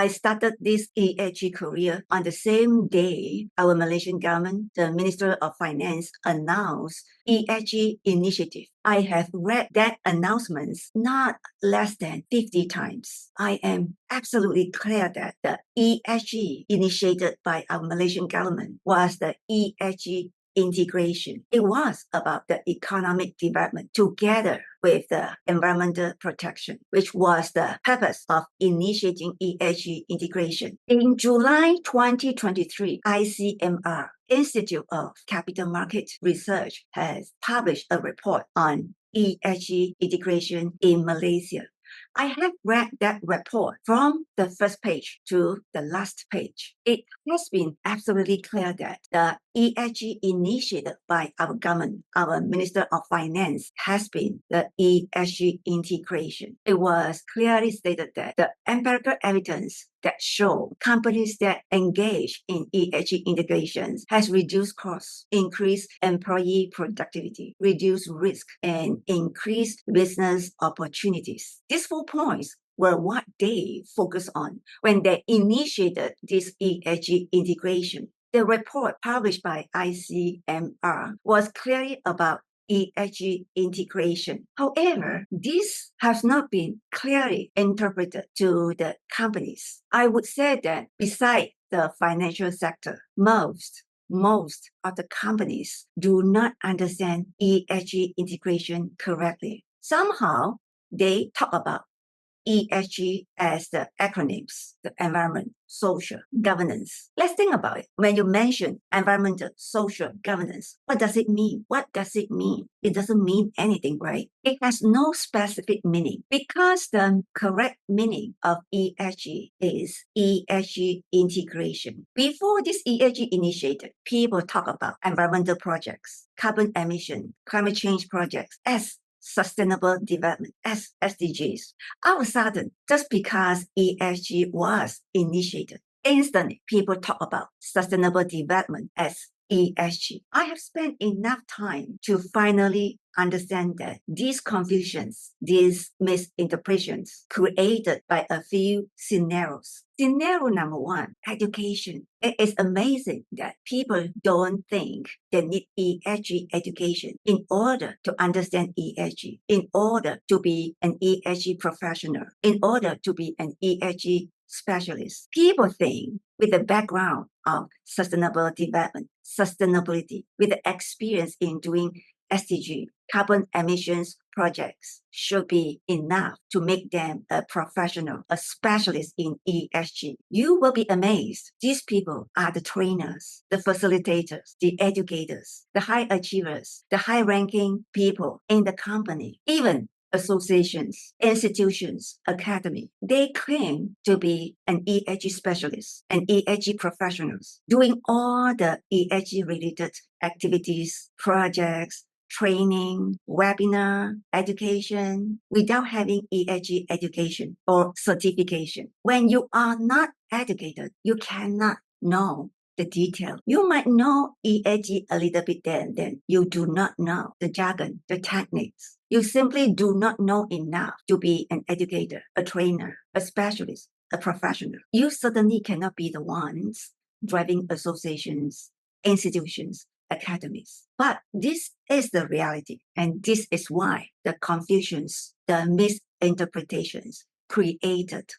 I started this ESG career on the same day our Malaysian government, the Minister of Finance, announced ESG initiative. I have read that announcements not less than 50 times. I am absolutely clear that the ESG initiated by our Malaysian government was the ESG integration. It was about the economic development together with the environmental protection, which was the purpose of initiating ESG integration. In July 2023, ICMR, Institute of Capital Market Research, has published a report on ESG integration in Malaysia. I have read that report from the first page to the last page. It has been absolutely clear that the ESG initiated by our government, our Minister of Finance, has been the ESG integration. It was clearly stated that the empirical evidence that show companies that engage in ESG integrations has reduced costs, increased employee productivity, reduced risk, and increased business opportunities. These 4 points were what they focused on when they initiated this ESG integration. The report published by ICMR was clearly about ESG integration. However, this has not been clearly interpreted to the companies. I would say that besides the financial sector, most of the companies do not understand ESG integration correctly. Somehow, they talk about ESG as the acronyms, the environment, social, governance. Let's think about it. When you mention environmental, social, governance, what does it mean? What does it mean? It doesn't mean anything, right? It has no specific meaning because the correct meaning of ESG is ESG integration. Before this ESG initiated, people talk about environmental projects, carbon emission, climate change projects as sustainable development as SDGs. All of a sudden, just because ESG was initiated, instantly people talk about sustainable development as ESG. I have spent enough time to finally understand that these confusions, these misinterpretations created by a few scenarios. Scenario number 1, education. It is amazing that people don't think they need ESG education in order to understand ESG, in order to be an ESG professional, in order to be an ESG specialist. People think with the background of sustainable development, sustainability, with the experience in doing SDG, carbon emissions projects should be enough to make them a professional, a specialist in ESG. You will be amazed. These people are the trainers, the facilitators, the educators, the high achievers, the high-ranking people in the company, even associations, institutions, academy. They claim to be an ESG specialist and ESG professionals doing all the ESG related activities, projects, training, webinar, education, without having ESG education or certification. When you are not educated, you cannot know the detail. You might know ESG a little bit then you do not know the jargon, the techniques. You simply do not know enough to be an educator, a trainer, a specialist, a professional. You certainly cannot be the ones driving associations, institutions, academies. But this is the reality, and this is why the confusions, the misinterpretations created